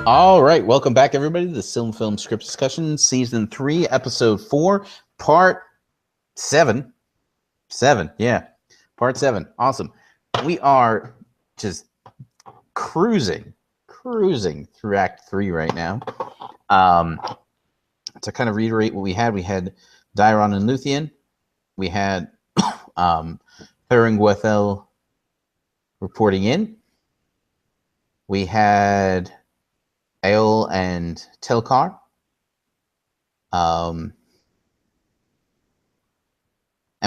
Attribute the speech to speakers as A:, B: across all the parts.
A: All right, welcome back, everybody, to the SilmFilm Script Discussion, Season 3, Episode 4, Part 7. Yeah. Part 7. Awesome. We are just cruising through Act 3 right now. To kind of reiterate what we had Daeron and Luthien. We had Thuringwethel reporting in. We had Ael and Telkar. And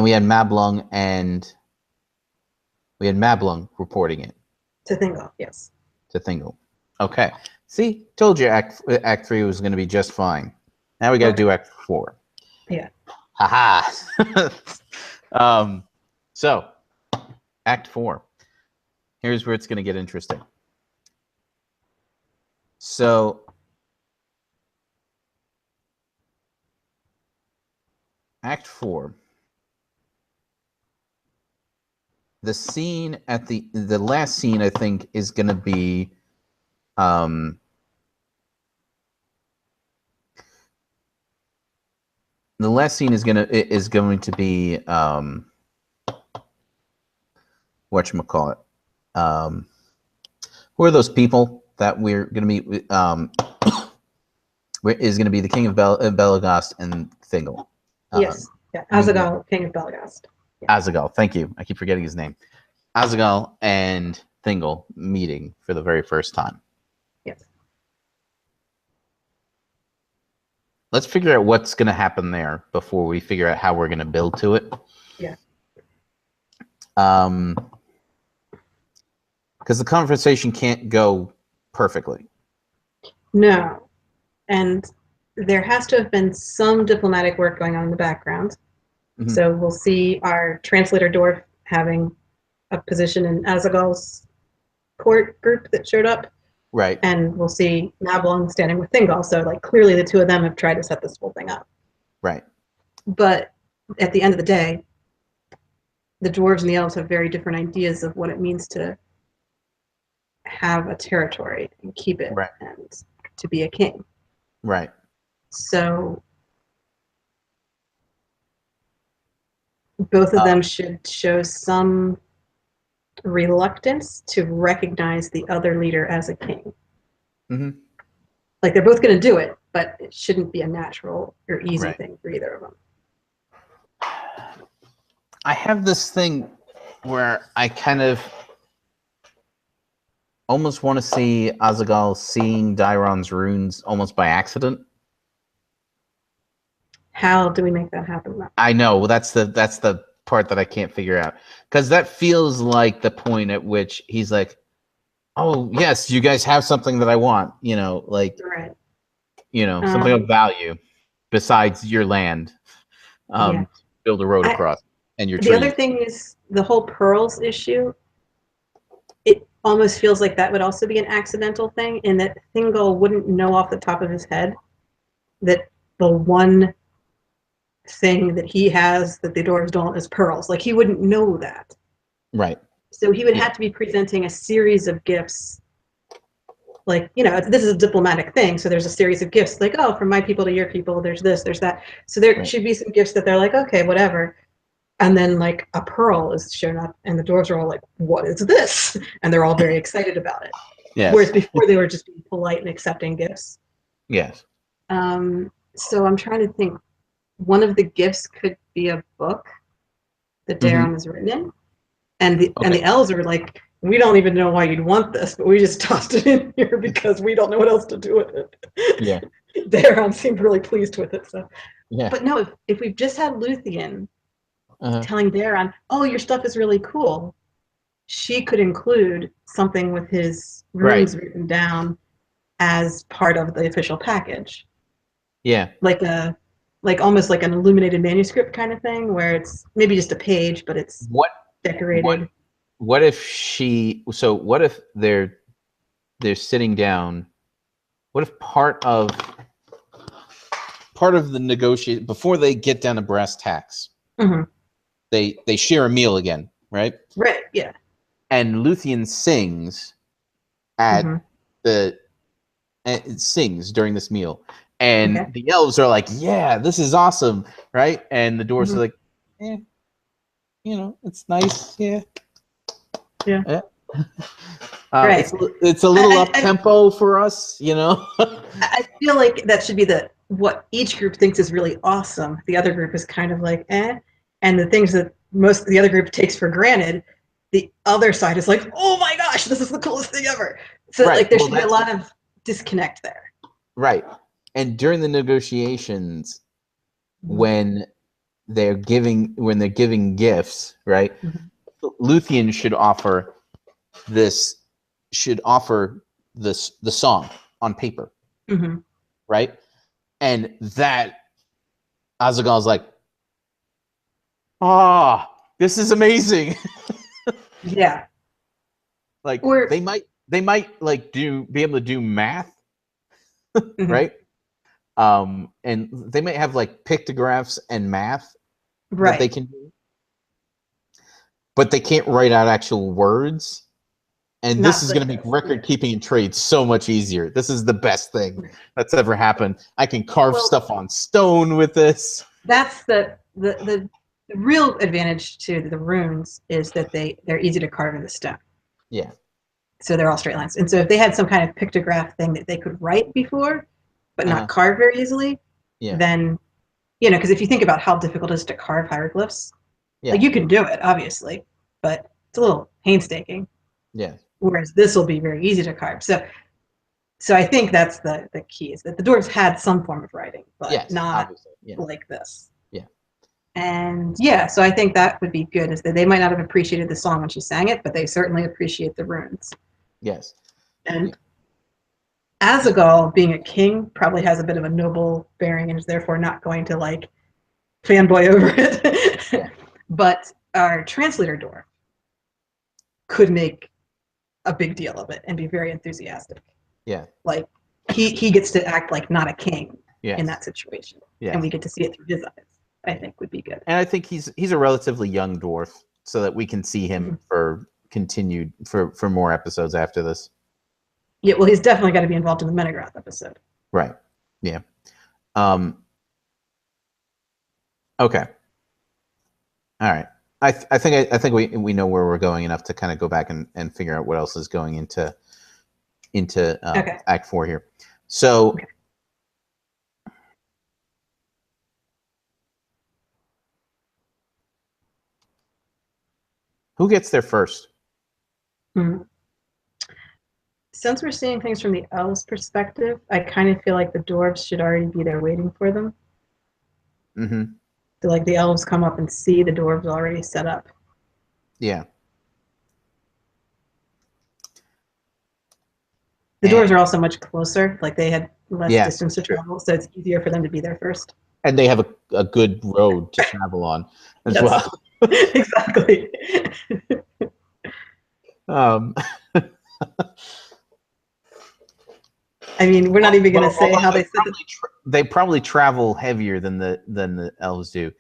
A: we had Mablung reporting in.
B: To Thingol, yes.
A: To Thingol. Okay. See, told you Act 3 was going to be just fine. Now we got to do Act 4.
B: Yeah.
A: Haha. So, Act 4. Here's where it's going to get interesting. So, Act 4. The scene at the last scene, I think, is going to be the last scene is going to be whatchamacallit. Who are those people that we're going to meet? Is going to be the King of Belagast and Thingol.
B: Yes. Yeah. Azaghal, King of Belagast.
A: Yeah. Azaghal, thank you. I keep forgetting his name. Azaghal and Thingol meeting for the very first time.
B: Yes.
A: Let's figure out what's going to happen there before we figure out how we're going to build to it.
B: Yeah.
A: Because the conversation can't go perfectly.
B: No. And there has to have been some diplomatic work going on in the background. Mm-hmm. So we'll see our translator dwarf having a position in Azaghal's court group that showed up.
A: Right.
B: And we'll see Mablung standing with Thingol. So, like, clearly the two of them have tried to set this whole thing up.
A: Right.
B: But at the end of the day, the dwarves and the elves have very different ideas of what it means to have a territory and keep it,
A: right,
B: and to be a king.
A: Right.
B: So both of them should show some reluctance to recognize the other leader as a king.
A: Mm-hmm.
B: Like, they're both going to do it, but it shouldn't be a natural or easy thing for either of them.
A: I have this thing where I kind of almost want to see Azaghal seeing Daeron's runes almost by accident.
B: How do we make that happen?
A: I know. Well, that's the part that I can't figure out, because that feels like the point at which he's like, "Oh yes, you guys have something that I want." You know, like,
B: right.
A: You know, something of value besides your land. Build a road across, and your trees.
B: The other thing is the whole pearls issue. It almost feels like that would also be an accidental thing, in that Thingol wouldn't know off the top of his head that the one thing that he has that the dwarves don't is pearls. Like, he wouldn't know that.
A: Right.
B: So he would have to be presenting a series of gifts. Like, you know, this is a diplomatic thing, so there's a series of gifts. Like, oh, from my people to your people, there's this, there's that. So there should be some gifts that they're like, okay, whatever. And then, like, a pearl is shown up, and the dwarves are all like, what is this? And they're all very excited about it.
A: Yes.
B: Whereas before, they were just being polite and accepting gifts.
A: Yes.
B: So I'm trying to think. One of the gifts could be a book that Daeron is written in. And the elves are like, we don't even know why you'd want this, but we just tossed it in here because we don't know what else to do with it.
A: Yeah.
B: Daeron seemed really pleased with it. So,
A: yeah.
B: But no, if we've just had Luthien telling Daeron, oh, your stuff is really cool, she could include something with his runes written down as part of the official package.
A: Yeah.
B: Like almost like an illuminated manuscript kind of thing, where it's maybe just a page, but it's decorated.
A: What if they're sitting down? What if part of the negotiation, before they get down to brass tacks, they share a meal again, right?
B: Right. Yeah.
A: And Luthien sings at the and sings during this meal, and
B: Okay.
A: the elves are like, "Yeah, this is awesome," right? And the dwarves are like, "Eh, it's nice, yeah,
B: Yeah.
A: yeah."
B: Right.
A: It's a little up tempo for us,
B: I feel like that should be what each group thinks is really awesome. The other group is kind of like, eh. And the things that most of the other group takes for granted, the other side is like, oh my gosh, this is the coolest thing ever. So
A: right.
B: like there should be a lot of disconnect there.
A: Right. And during the negotiations, when they're giving gifts, right? Luthien should offer the song on paper, right? And that Azaghale's like, this is amazing.
B: Yeah.
A: Like they might like be able to do math, right? And they might have like pictographs and math that they can do, but they can't write out actual words. And this is going to make record keeping and trade so much easier. This is the best thing that's ever happened. I can carve stuff on stone with this.
B: That's the real advantage to the runes is that they're easy to carve in the stone.
A: Yeah.
B: So they're all straight lines. And so if they had some kind of pictograph thing that they could write before, but not carve very easily, then, because if you think about how difficult it is to carve hieroglyphs, like you can do it, obviously, but it's a little painstaking.
A: Yeah.
B: Whereas this will be very easy to carve. So I think that's the key, is that the dwarves had some form of writing, but not like this.
A: Yeah.
B: And so I think that would be good, is that they might not have appreciated the song when she sang it, but they certainly appreciate the runes.
A: Yes.
B: And Azaghale, being a king, probably has a bit of a noble bearing and is therefore not going to like fanboy over it. But our translator dwarf could make a big deal of it and be very enthusiastic.
A: Yeah.
B: Like he gets to act like not a king in that situation. And we get to see it through his eyes, I think would be good.
A: And I think he's a relatively young dwarf, so that we can see him for more episodes after this.
B: Yeah, well, he's definitely got to be involved in the Menegroth episode.
A: Right. Yeah. Okay. All right. I think we know where we're going enough to kind of go back and figure out what else is going into Act 4 here. So who gets there first?
B: Since we're seeing things from the elves' perspective, I kind of feel like the dwarves should already be there waiting for them. So like the elves come up and see the dwarves already set up.
A: Yeah.
B: The dwarves are also much closer. Like they had less distance to travel, so it's easier for them to be there first.
A: And they have a good road to travel on as well.
B: Exactly. I mean, we're not even going to say how they said
A: they probably travel heavier than the elves do.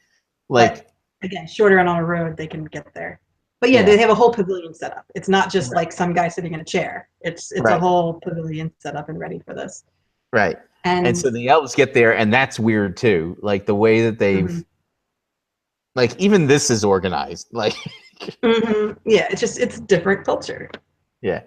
A: Like
B: again, shorter and on a road, they can get there. But they have a whole pavilion set up. It's not just like some guy sitting in a chair. It's a whole pavilion set up and ready for this.
A: Right. And so the elves get there, and that's weird too. Like the way that they've like even this is organized. Like
B: yeah, it's different culture.
A: Yeah.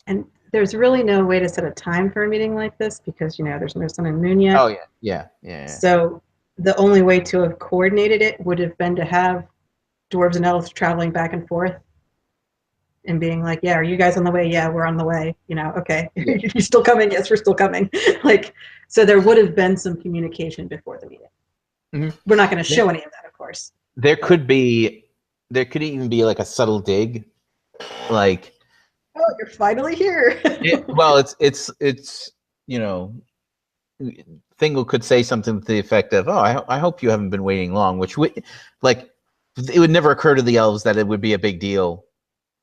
B: And there's really no way to set a time for a meeting like this because, there's no sun and moon yet.
A: Oh, yeah.
B: So the only way to have coordinated it would have been to have dwarves and elves traveling back and forth and being like, yeah, are you guys on the way? Yeah, we're on the way. Okay.
A: Yeah.
B: You're still coming? Yes, we're still coming. So there would have been some communication before the meeting. We're not going to show any of that, of course.
A: There could even be like a subtle dig, like,
B: oh, you're finally here.
A: Well, it's Thingol could say something to the effect of, "Oh, I hope you haven't been waiting long," which it would never occur to the elves that it would be a big deal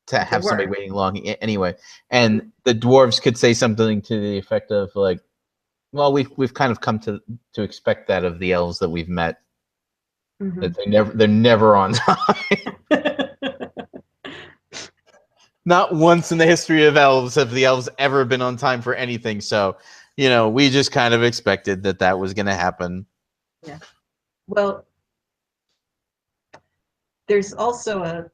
A: to have somebody waiting long anyway. And the dwarves could say something to the effect of like, "Well, we've kind of come to expect that of the elves that we've met, that they're never on time." Not once in the history of elves have the elves ever been on time for anything. So, we just kind of expected that was going to happen.
B: Yeah. Well, there's also a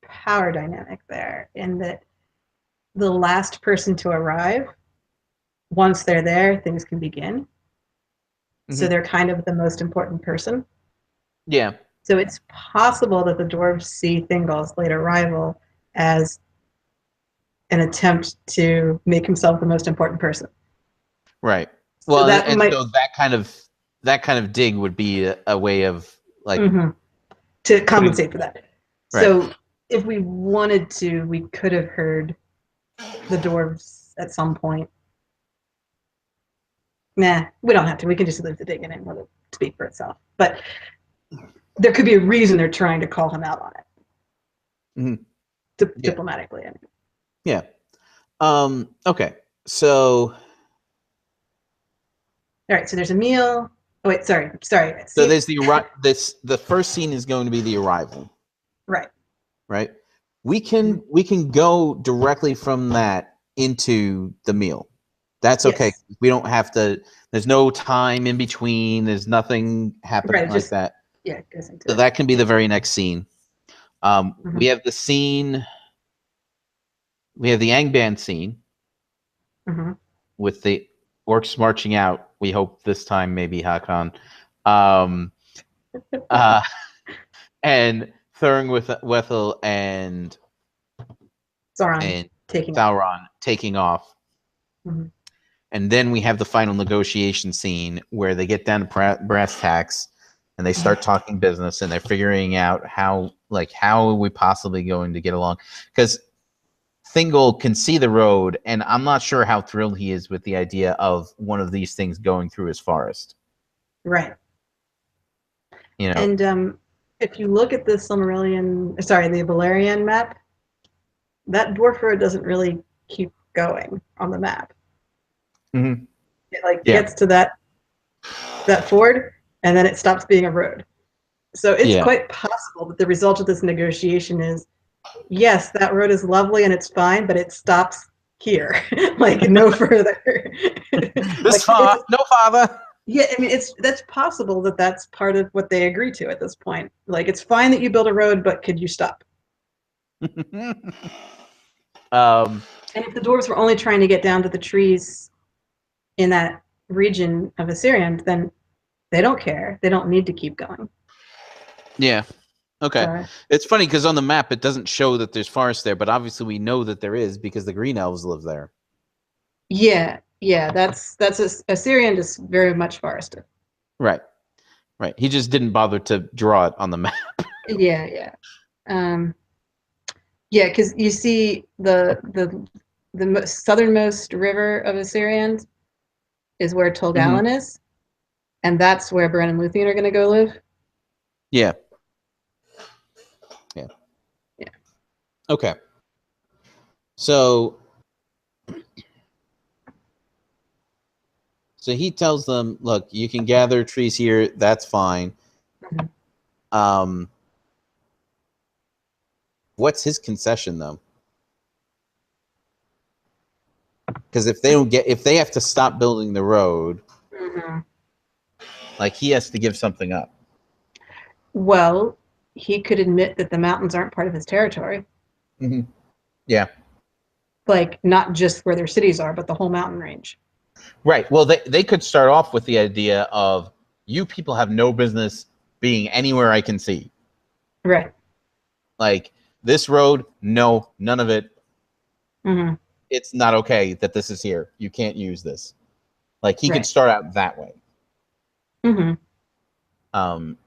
B: power dynamic there in that the last person to arrive, once they're there, things can begin. Mm-hmm. So they're kind of the most important person.
A: Yeah.
B: So it's possible that the dwarves see Thingol's late arrival as an attempt to make himself the most important person.
A: Right. Well, so that kind of dig would be a way of like
B: to compensate for that. Right. So if we wanted to, we could have heard the dwarves at some point. Nah, we don't have to. We can just leave the dig in and let it speak for itself. But there could be a reason they're trying to call him out on it. Diplomatically, I mean.
A: Yeah. Okay. So.
B: All right. So there's a meal. Oh wait, sorry.
A: So there's the first scene is going to be the arrival.
B: Right.
A: Right. We can go directly from that into the meal. That's okay. Yes. We don't have to. There's no time in between. There's nothing happening like that.
B: Yeah. It goes into
A: so that can be the very next scene. We have the scene. We have the Angband scene with the orcs marching out. We hope this time maybe Hakon. And Thurng with Wethel and
B: Sauron
A: taking off. And then we have the final negotiation scene where they get down to brass tacks and they start talking business and they're figuring out how are we possibly going to get along? Because Thingol can see the road, and I'm not sure how thrilled he is with the idea of one of these things going through his forest.
B: Right. And if you look at the the Balerian map, that dwarf road doesn't really keep going on the map. It gets to that ford, and then it stops being a road. So it's quite possible that the result of this negotiation is, yes, that road is lovely and it's fine, but it stops here, no further.
A: No farther.
B: Yeah, I mean, that's possible that's part of what they agree to at this point. It's fine that you build a road, but could you stop? And if the dwarves were only trying to get down to the trees in that region of Assyrian, then they don't care. They don't need to keep going.
A: Yeah. Okay. It's funny because on the map it doesn't show that there's forest there, but obviously we know that there is because the green elves live there.
B: Yeah. That's Assyrian is very much forested.
A: Right. He just didn't bother to draw it on the map.
B: Yeah. Because you see the southernmost river of Assyrian is where Tolgalen is, and that's where Bran and Luthien are going to go live.
A: Yeah. Okay. So he tells them, look, you can gather trees here. That's fine. What's his concession, though? Because if they have to stop building the road, he has to give something up.
B: Well, he could admit that the mountains aren't part of his territory.
A: Yeah.
B: Not just where their cities are, but the whole mountain range.
A: Right. Well, they could start off with the idea of, you people have no business being anywhere I can see.
B: Right.
A: This road, no, none of it. It's not okay that this is here. You can't use this. He could start out that way.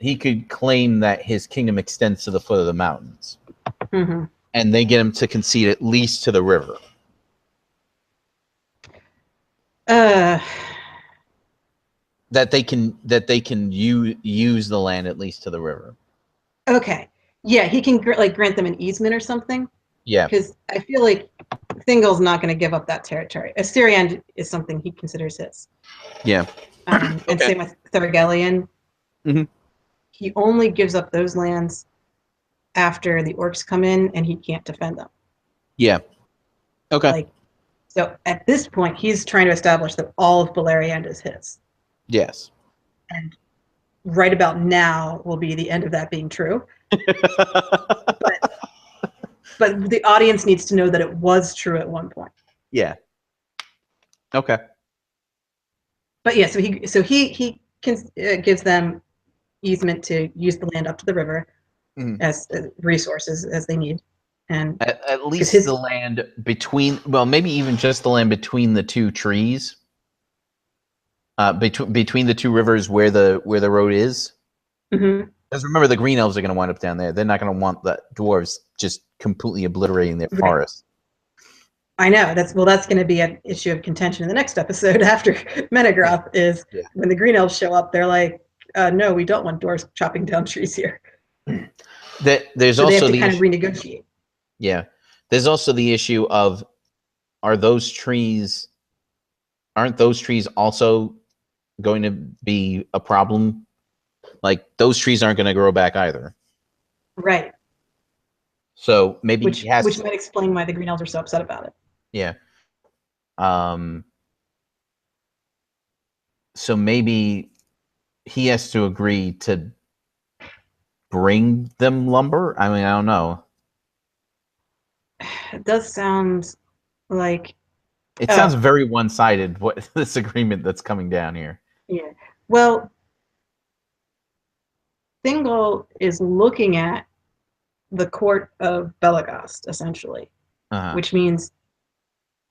A: He could claim that his kingdom extends to the foot of the mountains. And they get him to concede at least to the river. That they can use the land at least to the river.
B: Okay. Yeah, he can grant them an easement or something.
A: Yeah.
B: Because I feel like Thingol's not going to give up that territory. Assyrian is something he considers his.
A: Yeah.
B: And same with Thurgellian. He only gives up those lands after the orcs come in and he can't defend them.
A: Yeah. Okay.
B: Like, so at this point, he's trying to establish that all of Beleriand is his.
A: Yes.
B: And right about now will be the end of that being true. But the audience needs to know that it was true at one point.
A: Yeah. Okay.
B: But yeah, so he gives them easement to use the land up to the river as resources as they need, and
A: at least the land between, well, maybe even just the land between the two trees, between the two rivers where the road is. Because remember, the green elves are going to wind up down there. They're not going to want the dwarves just completely obliterating their forest.
B: I know that's going to be an issue of contention in the next episode after Menegroth is when the green elves show up. They're like, no, we don't want dwarves chopping down trees here.
A: There's
B: so
A: also
B: they have to
A: the
B: kind
A: issue,
B: of renegotiate.
A: Yeah, there's also the issue of, aren't those trees also going to be a problem? Like, those trees aren't going to grow back either.
B: Right.
A: So maybe
B: which might explain why the green elves are so upset about it.
A: Yeah. So maybe he has to agree to bring them lumber. I mean, I don't know.
B: It does sound like
A: it sounds very one-sided. What this agreement that's coming down here?
B: Yeah. Well, Thingol is looking at the court of Belagast, essentially, which means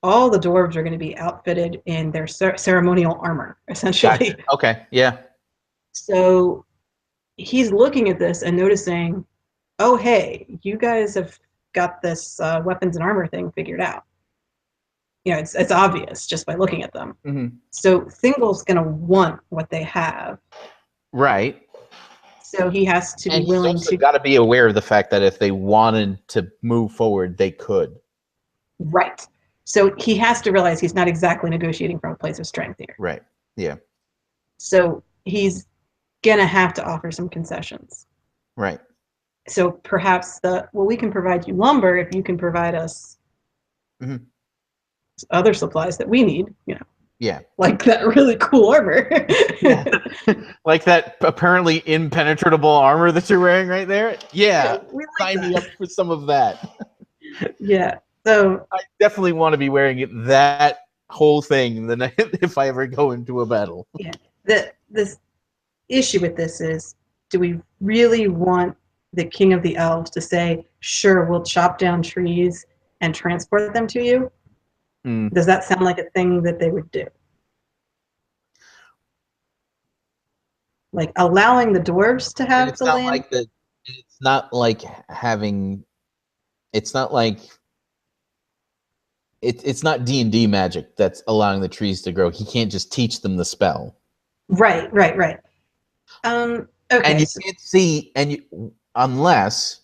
B: all the dwarves are going to be outfitted in their ceremonial armor, essentially.
A: Gotcha. Okay, yeah.
B: So he's looking at this and noticing, oh, hey, you guys have got this weapons and armor thing figured out. You know, it's obvious just by looking at them. So Thingol's going to want what they have.
A: Right.
B: So he has to be willing to.
A: Got to be aware of the fact that if they wanted to move forward, they could.
B: Right. So he has to realize he's not exactly negotiating from a place of strength here.
A: Right. Yeah.
B: So he's gonna have to offer some concessions.
A: Right.
B: So perhaps we can provide you lumber if you can provide us other supplies that we need, you know.
A: Yeah.
B: Like that really cool armor.
A: Yeah. Like that apparently impenetrable armor that you're wearing right there. Yeah. Sign me up for some of that.
B: Yeah. So
A: I definitely want to be wearing that whole thing the night if I ever go into a battle.
B: Yeah. This issue with this is, do we really want the king of the elves to say, sure, we'll chop down trees and transport them to you? Does that sound like a thing that they would do? Like allowing the dwarves to have the land?
A: It's not like having. It's not like. It's not D&D magic that's allowing the trees to grow. He can't just teach them the spell.
B: Right. Okay.
A: And you can't see, unless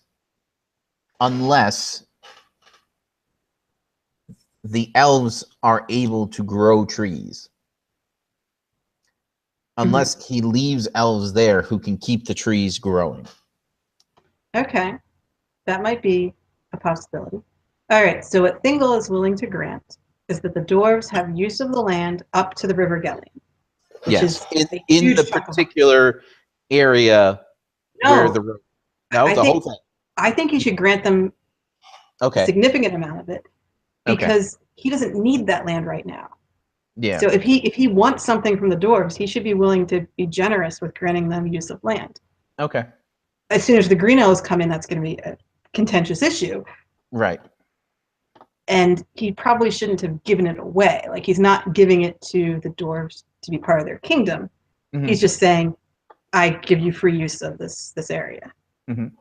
A: the elves are able to grow trees. Unless he leaves elves there who can keep the trees growing.
B: Okay. That might be a possibility. All right. So what Thingol is willing to grant is that the dwarves have use of the land up to the River Gellion.
A: Yes. In the particular area where the road. No, the whole thing.
B: I think he should grant them a significant amount of it because he doesn't need that land right now.
A: Yeah.
B: So if he wants something from the dwarves, he should be willing to be generous with granting them use of land.
A: Okay.
B: As soon as the green elves come in, that's going to be a contentious issue.
A: Right.
B: And he probably shouldn't have given it away. Like, he's not giving it to the dwarves to be part of their kingdom. He's just saying, I give you free use of this area. You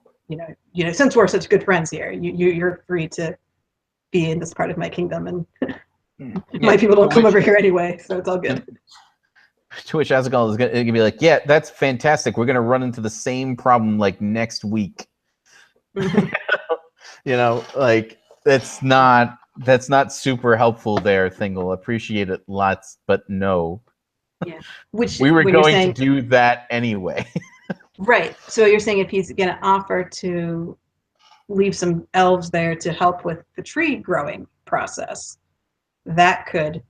B: know, since we're such good friends here, you're free to be in this part of my kingdom, and my people don't come over here anyway, so it's all good.
A: To which Azaghal is going to be like, yeah, that's fantastic. We're going to run into the same problem like next week. You know, like that's not super helpful there, Thingol. Appreciate it lots, but no.
B: Yeah. Which
A: we were going to do that anyway.
B: Right. So you're saying if he's going to offer to leave some elves there to help with the tree growing process. That could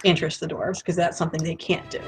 B: interest the dwarves because that's something they can't do.